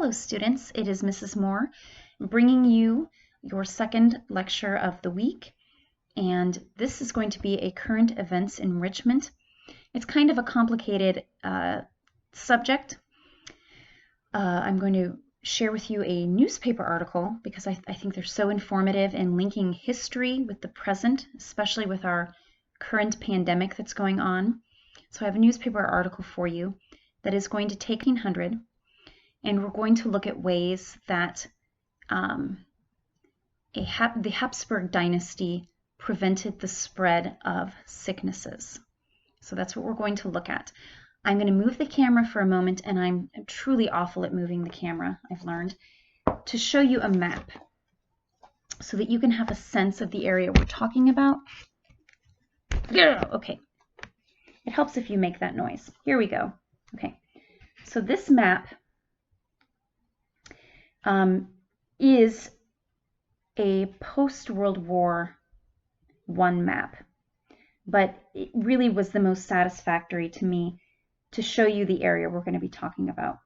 Hello students, it is Mrs. Moore bringing you your second lecture of the week, and this is going to be a current events enrichment. It's kind of a complicated subject. I'm going to share with you a newspaper article because I think they're so informative in linking history with the present, especially with our current pandemic that's going on. So I have a newspaper article for you that is going to take 1800. And we're going to look at ways that the Hapsburg dynasty prevented the spread of sicknesses. So that's what we're going to look at. I'm going to move the camera for a moment, and I'm truly awful at moving the camera, I've learned, to show you a map so that you can have a sense of the area we're talking about. Yeah, okay. It helps if you make that noise. Here we go. Okay. So this map is a post-World War I map, but it really was the most satisfactory to me to show you the area we're going to be talking about.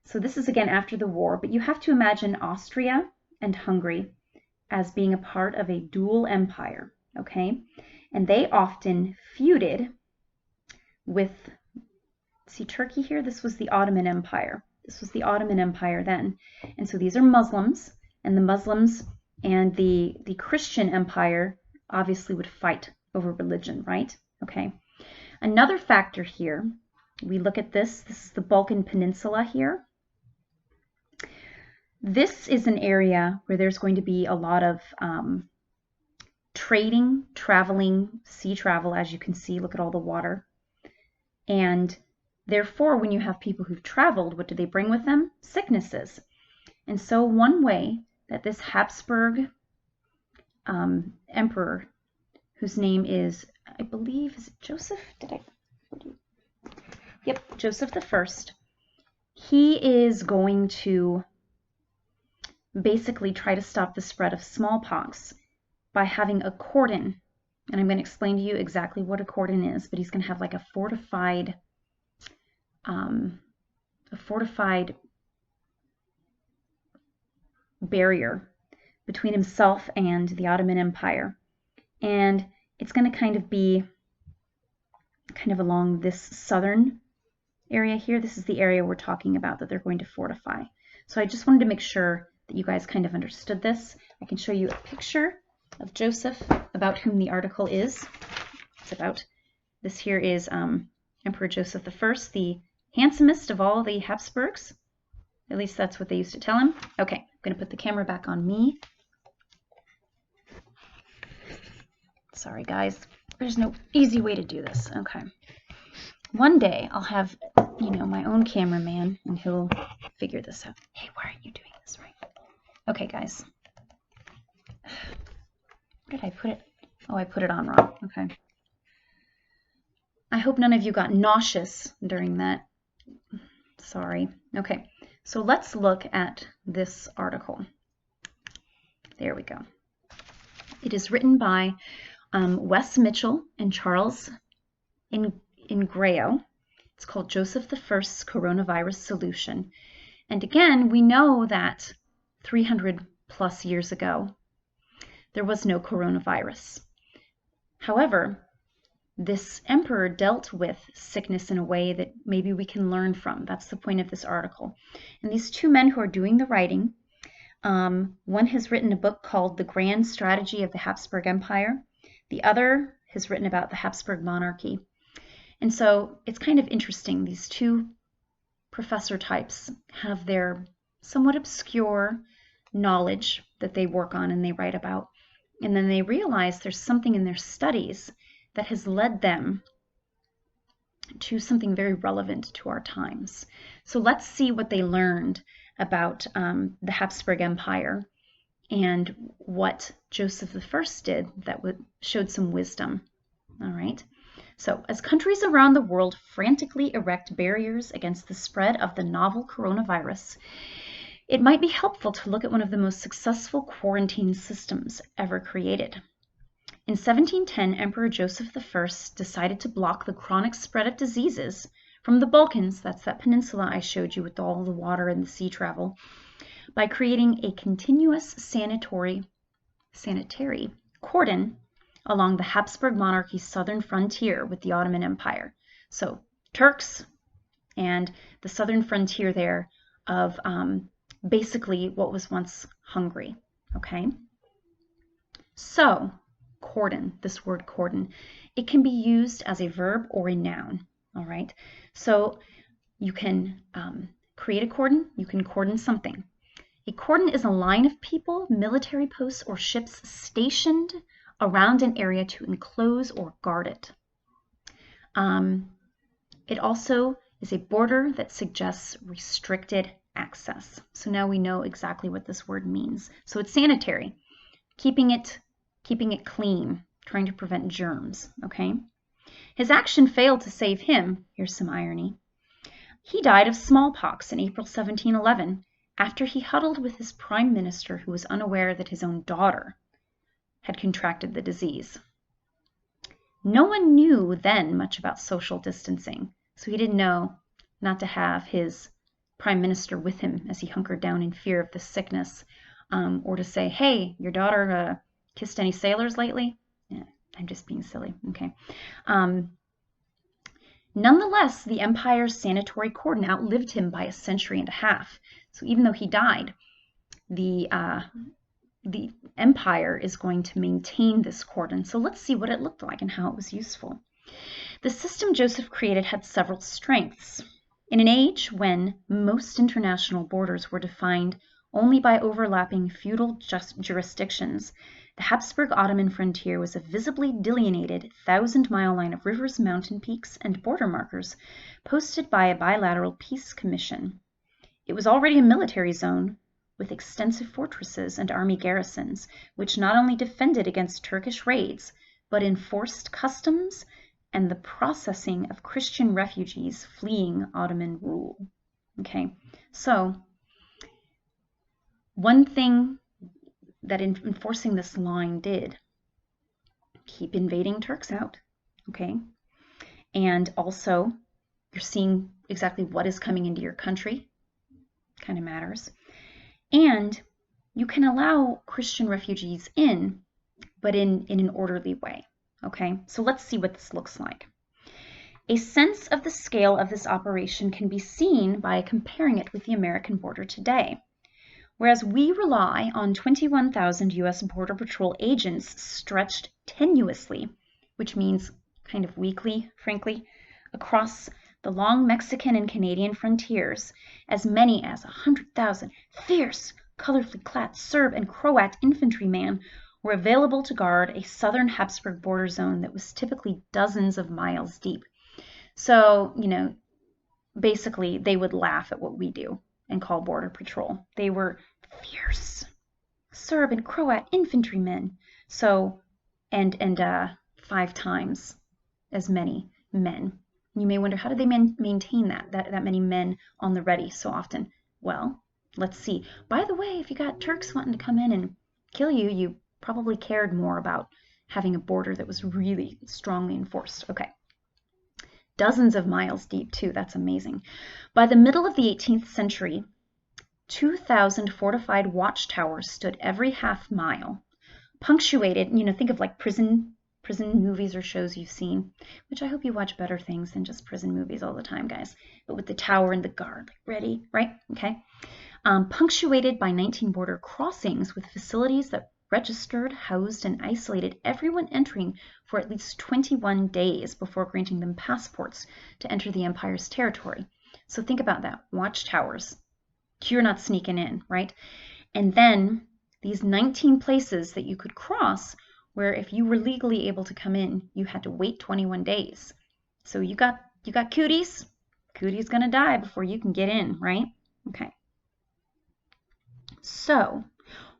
So this is again after the war, but you have to imagine Austria and Hungary as being a part of a dual empire, okay? And they often feuded with, see Turkey here? This was the Ottoman Empire. This was the Ottoman Empire then. And so these are Muslims, and the Muslims and the Christian Empire obviously would fight over religion, right? Okay. Another factor here, we look at this is the Balkan Peninsula here. This is an area where there's going to be a lot of trading, traveling, sea travel, as you can see. Look at all the water. And therefore, when you have people who've traveled, what do they bring with them? Sicknesses. And so one way that this Hapsburg emperor, whose name is, I believe, is it Joseph? Yep, Joseph I. He is going to basically try to stop the spread of smallpox by having a cordon. And I'm going to explain to you exactly what a cordon is, but he's going to have like a fortified barrier between himself and the Ottoman Empire. And it's going to kind of be along this southern area here. This is the area we're talking about that they're going to fortify. So I just wanted to make sure that you guys kind of understood this. I can show you a picture of Joseph, about whom the article is. It's about, this here is Emperor Joseph I, the handsomest of all the Habsburgs. At least that's what they used to tell him. Okay, I'm going to put the camera back on me. Sorry, guys. There's no easy way to do this. Okay. One day I'll have, my own cameraman, and he'll figure this out. Hey, why aren't you doing this right? Okay, guys. Where did I put it? Oh, I put it on wrong. Okay. I hope none of you got nauseous during that. Sorry. Okay, so let's look at this article. There we go. It is written by Wes Mitchell and Charles Ingrao. It's called Joseph I's Coronavirus Solution. And again, we know that 300 plus years ago, there was no coronavirus. However, this emperor dealt with sickness in a way that maybe we can learn from. That's the point of this article. And these two men who are doing the writing, one has written a book called The Grand Strategy of the Hapsburg Empire. The other has written about the Hapsburg monarchy. And so it's kind of interesting. These two professor types have their somewhat obscure knowledge that they work on and they write about. And then they realize there's something in their studies that has led them to something very relevant to our times. So let's see what they learned about the Hapsburg Empire and what Joseph I did that showed some wisdom. All right. So as countries around the world frantically erect barriers against the spread of the novel coronavirus, it might be helpful to look at one of the most successful quarantine systems ever created. In 1710, Emperor Joseph I decided to block the chronic spread of diseases from the Balkans, that's that peninsula I showed you with all the water and the sea travel, by creating a continuous sanitary cordon along the Hapsburg monarchy's southern frontier with the Ottoman Empire. So Turks and the southern frontier there of basically what was once Hungary, okay? So cordon, this word cordon, it can be used as a verb or a noun, all right? So you can create a cordon, you can cordon something. A cordon is a line of people, military posts, or ships stationed around an area to enclose or guard it. It also is a border that suggests restricted access. So now we know exactly what this word means. So it's sanitary, keeping it clean, trying to prevent germs, okay? His action failed to save him. Here's some irony. He died of smallpox in April 1711 after he huddled with his prime minister who was unaware that his own daughter had contracted the disease. No one knew then much about social distancing, so he didn't know not to have his prime minister with him as he hunkered down in fear of the sickness, or to say, hey, your daughter kissed any sailors lately? Yeah, I'm just being silly, okay. Nonetheless, the empire's sanitary cordon outlived him by a century and a half. So even though he died, the empire is going to maintain this cordon. So let's see what it looked like and how it was useful. The system Joseph created had several strengths. In an age when most international borders were defined only by overlapping feudal jurisdictions, the Hapsburg Ottoman frontier was a visibly delineated 1,000-mile line of rivers, mountain peaks, and border markers posted by a bilateral peace commission. It was already a military zone with extensive fortresses and army garrisons, which not only defended against Turkish raids, but enforced customs and the processing of Christian refugees fleeing Ottoman rule. Okay, so one thing that enforcing this line did, keep invading Turks out, okay? And also, you're seeing exactly what is coming into your country, kind of matters. And you can allow Christian refugees in, but in an orderly way, okay? So let's see what this looks like. A sense of the scale of this operation can be seen by comparing it with the American border today. Whereas we rely on 21,000 U.S. Border Patrol agents stretched tenuously, which means kind of weakly, frankly, across the long Mexican and Canadian frontiers, as many as 100,000 fierce, colorfully clad Serb and Croat infantrymen were available to guard a southern Hapsburg border zone that was typically dozens of miles deep. So, you know, basically they would laugh at what we do and call Border Patrol. They were fierce Serb and Croat infantrymen. So, and 5 times as many men. You may wonder, how did they maintain that many men on the ready so often? Well, let's see. By the way, if you got Turks wanting to come in and kill you, you probably cared more about having a border that was really strongly enforced. Okay. Dozens of miles deep, too. That's amazing. By the middle of the 18th century, 2,000 fortified watchtowers stood every half mile, punctuated, you know, think of like prison movies or shows you've seen, which I hope you watch better things than just prison movies all the time, guys, but with the tower and the guard, like ready, right? Okay. Punctuated by 19 border crossings with facilities that registered, housed, and isolated everyone entering for at least 21 days before granting them passports to enter the empire's territory. So think about that, watchtowers. You're not sneaking in, right? And then these 19 places that you could cross where if you were legally able to come in, you had to wait 21 days. So you got cooties. Cootie's gonna die before you can get in, right? Okay. So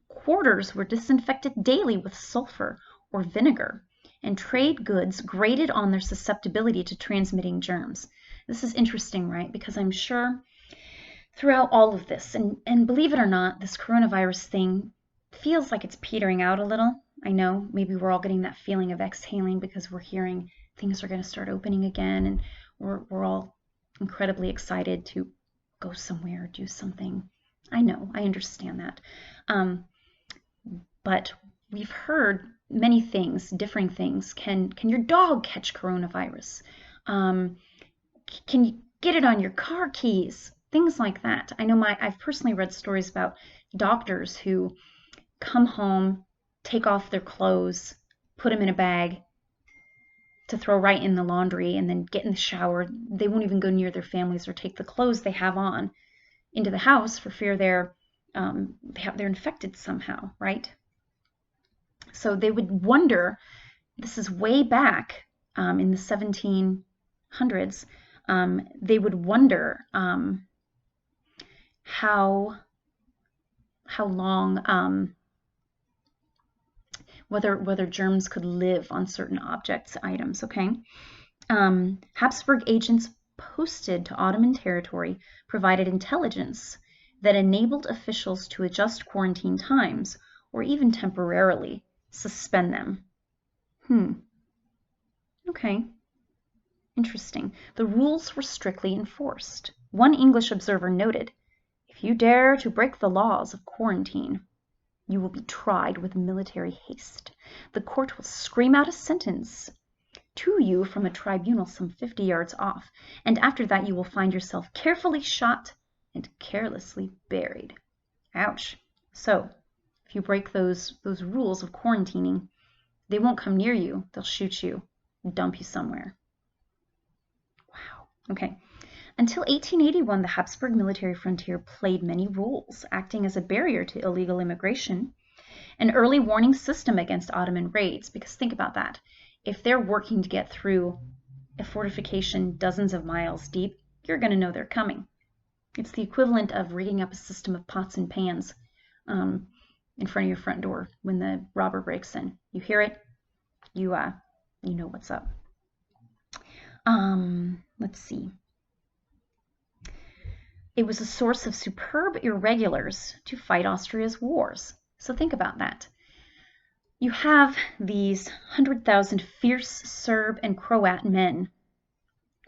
quarters were disinfected daily with sulfur or vinegar, and trade goods graded on their susceptibility to transmitting germs. This is interesting, right? Because I'm sure throughout all of this, and believe it or not, this coronavirus thing feels like it's petering out a little. I know maybe we're all getting that feeling of exhaling because we're hearing things are going to start opening again, and we're all incredibly excited to go somewhere, do something. I know, I understand that. But we've heard many things, differing things. Can your dog catch coronavirus? Can you get it on your car keys? Things like that. I know I've personally read stories about doctors who come home, take off their clothes, put them in a bag to throw right in the laundry, and then get in the shower. They won't even go near their families or take the clothes they have on into the house for fear they're infected somehow, right? So they would wonder, this is way back in the 1700s, they would wonder how long, whether germs could live on certain objects, items, okay? Hapsburg agents posted to Ottoman territory provided intelligence that enabled officials to adjust quarantine times or even temporarily suspend them. Okay. Interesting. The rules were strictly enforced. One English observer noted, "If you dare to break the laws of quarantine, you will be tried with military haste. The court will scream out a sentence to you from a tribunal some 50 yards off, and after that you will find yourself carefully shot and carelessly buried." Ouch. So, if you break those rules of quarantining, they won't come near you. They'll shoot you and dump you somewhere. Wow. Okay. Until 1881, the Habsburg military frontier played many roles, acting as a barrier to illegal immigration, an early warning system against Ottoman raids, because think about that. If they're working to get through a fortification dozens of miles deep, you're going to know they're coming. It's the equivalent of rigging up a system of pots and pans in front of your front door when the robber breaks in. You hear it, you know what's up. Let's see. It was a source of superb irregulars to fight Austria's wars. So think about that. You have these 100,000 fierce Serb and Croat men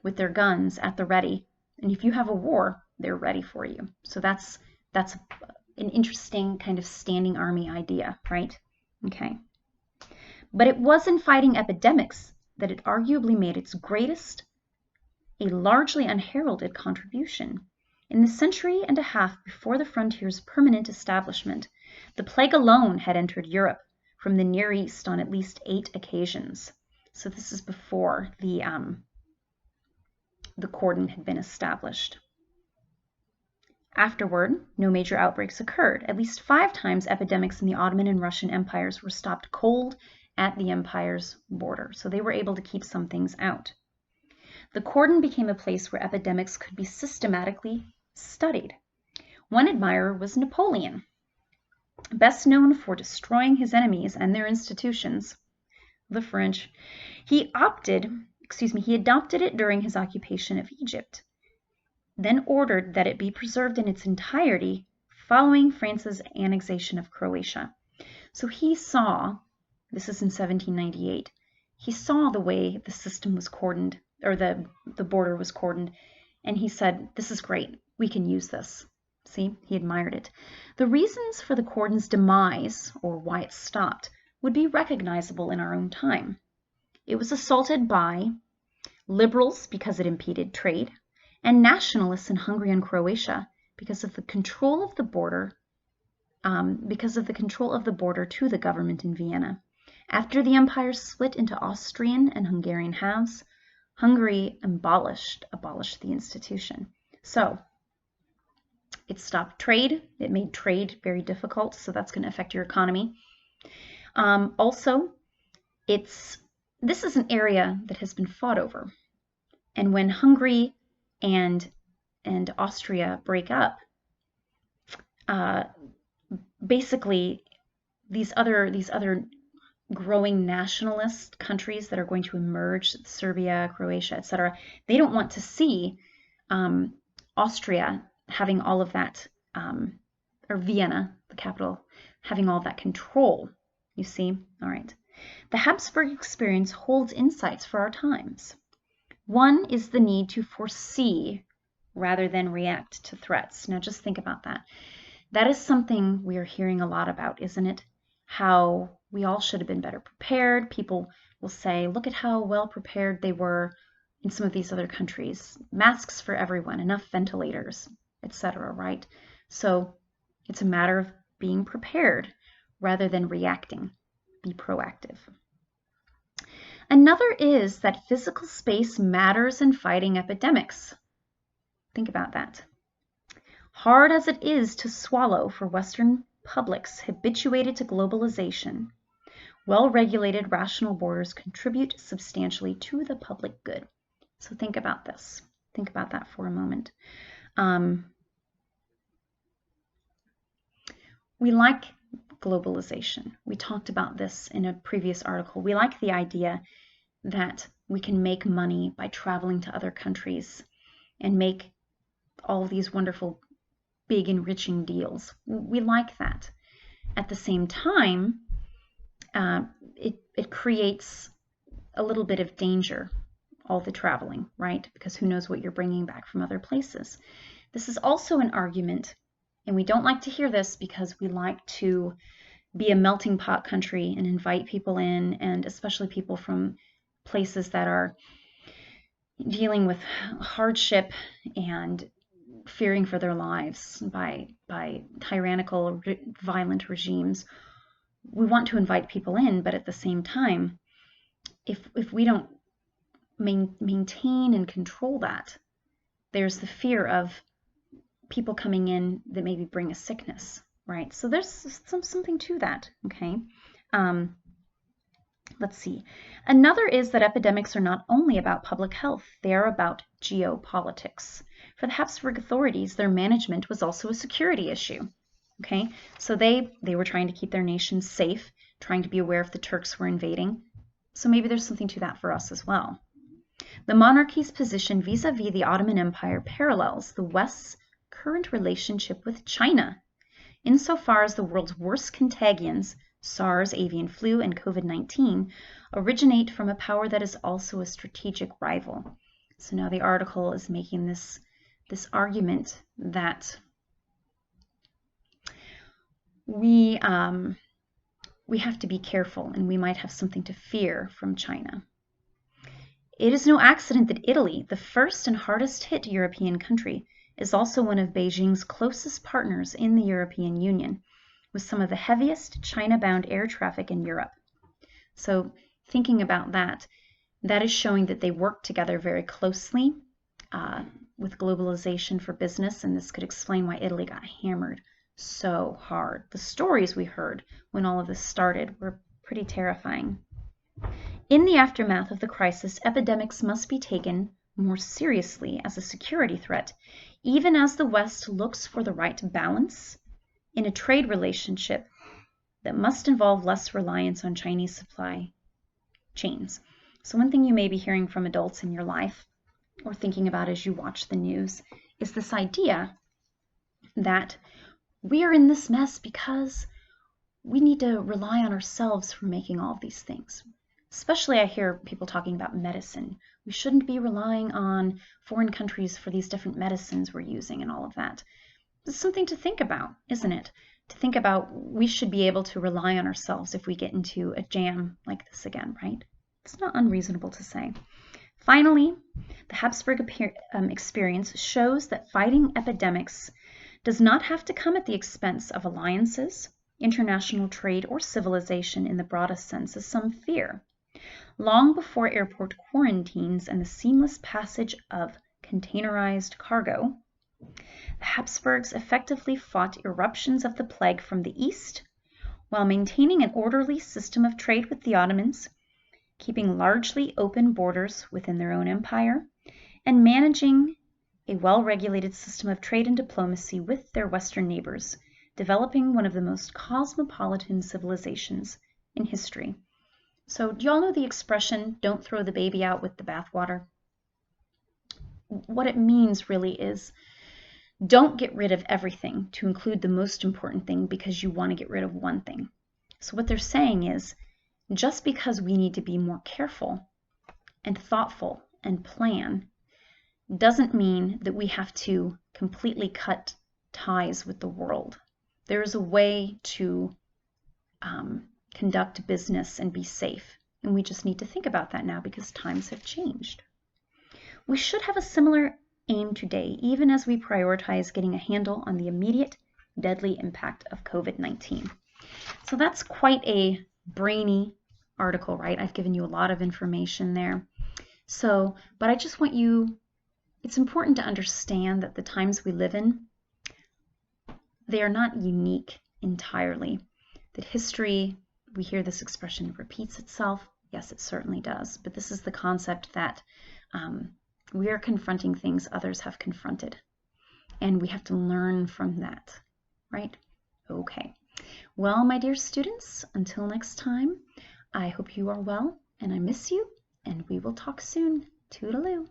with their guns at the ready, and if you have a war, they're ready for you. So that's an interesting kind of standing army idea, right? Okay. But it was in fighting epidemics that it arguably made its greatest, a largely unheralded contribution. In the century and a half before the frontier's permanent establishment, the plague alone had entered Europe from the Near East on at least 8 occasions. So this is before the cordon had been established. Afterward, no major outbreaks occurred. At least 5 times epidemics in the Ottoman and Russian empires were stopped cold at the empire's border. So they were able to keep some things out. The cordon became a place where epidemics could be systematically studied. One admirer was Napoleon, best known for destroying his enemies and their institutions, the French. He adopted it during his occupation of Egypt, then ordered that it be preserved in its entirety following France's annexation of Croatia. So he saw, this is in 1798, he saw the way the system was cordoned, or the border was cordoned, and he said, this is great, we can use this. See, he admired it. The reasons for the cordon's demise, or why it stopped, would be recognizable in our own time. It was assaulted by liberals because it impeded trade, and nationalists in Hungary and Croatia because of the control of the border, to the government in Vienna. After the empire split into Austrian and Hungarian halves, Hungary abolished the institution. So it stopped trade. It made trade very difficult, so that's going to affect your economy. Also, this is an area that has been fought over. And when Hungary and Austria break up, basically these other growing nationalist countries that are going to emerge, Serbia, Croatia, etc., they don't want to see Austria having all of that, or Vienna, the capital, having all that control. You see? All right. The Habsburg experience holds insights for our times. One is the need to foresee rather than react to threats. Now just think about that. That is something we are hearing a lot about, isn't it? How we all should have been better prepared. People will say, look at how well prepared they were in some of these other countries. Masks for everyone, enough ventilators, etc., right? So it's a matter of being prepared rather than reacting. Be proactive. Another is that physical space matters in fighting epidemics. Think about that. Hard as it is to swallow for Western publics habituated to globalization, well-regulated rational borders contribute substantially to the public good. So think about this. Think about that for a moment. We like globalization. We talked about this in a previous article. We like the idea that we can make money by traveling to other countries and make all these wonderful, big, enriching deals. We like that. At the same time, it creates a little bit of danger, all the traveling, right? Because who knows what you're bringing back from other places. This is also an argument, and we don't like to hear this because we like to be a melting pot country and invite people in, and especially people from places that are dealing with hardship and fearing for their lives by tyrannical, violent regimes. We want to invite people in, but at the same time, if we don't maintain and control that, there's the fear of people coming in that maybe bring a sickness, right? So there's something to that, okay? Let's see. Another is that epidemics are not only about public health, they are about geopolitics. For the Hapsburg authorities, their management was also a security issue. Okay, so they were trying to keep their nation safe, trying to be aware if the Turks were invading. So maybe there's something to that for us as well. The monarchy's position vis-a-vis the Ottoman Empire parallels the West's current relationship with China, insofar as the world's worst contagions, SARS, avian flu, and COVID-19, originate from a power that is also a strategic rival. So now the article is making this argument that we have to be careful and we might have something to fear from China. It is no accident that Italy, the first and hardest hit European country, is also one of Beijing's closest partners in the European Union, with some of the heaviest China-bound air traffic in Europe. So thinking about that, that is showing that they work together very closely with globalization for business, and this could explain why Italy got hammered so hard. The stories we heard when all of this started were pretty terrifying. In the aftermath of the crisis, epidemics must be taken more seriously as a security threat, even as the West looks for the right balance in a trade relationship that must involve less reliance on Chinese supply chains. So one thing you may be hearing from adults in your life or thinking about as you watch the news is this idea that we are in this mess because we need to rely on ourselves for making all of these things. Especially I hear people talking about medicine. We shouldn't be relying on foreign countries for these different medicines we're using and all of that. It's something to think about, isn't it? To think about we should be able to rely on ourselves if we get into a jam like this again, right? It's not unreasonable to say. Finally, the Hapsburg experience shows that fighting epidemics does not have to come at the expense of alliances, international trade, or civilization in the broadest sense, as some fear. Long before airport quarantines and the seamless passage of containerized cargo, the Habsburgs effectively fought eruptions of the plague from the east, while maintaining an orderly system of trade with the Ottomans, keeping largely open borders within their own empire, and managing a well-regulated system of trade and diplomacy with their Western neighbors, developing one of the most cosmopolitan civilizations in history. So do y'all know the expression, don't throw the baby out with the bathwater? What it means really is don't get rid of everything to include the most important thing because you want to get rid of one thing. So what they're saying is just because we need to be more careful and thoughtful and plan doesn't mean that we have to completely cut ties with the world. There is a way to conduct business and be safe, and we just need to think about that now because times have changed. We should have a similar aim today, even as we prioritize getting a handle on the immediate deadly impact of COVID-19. So that's quite a brainy article, right? I've given you a lot of information there. So, but I just want you, it's important to understand that the times we live in, they are not unique entirely. That history, we hear this expression, repeats itself. Yes, it certainly does. But this is the concept that we are confronting things others have confronted. And we have to learn from that, right? Okay. Well, my dear students, until next time, I hope you are well and I miss you, and we will talk soon. Toodaloo.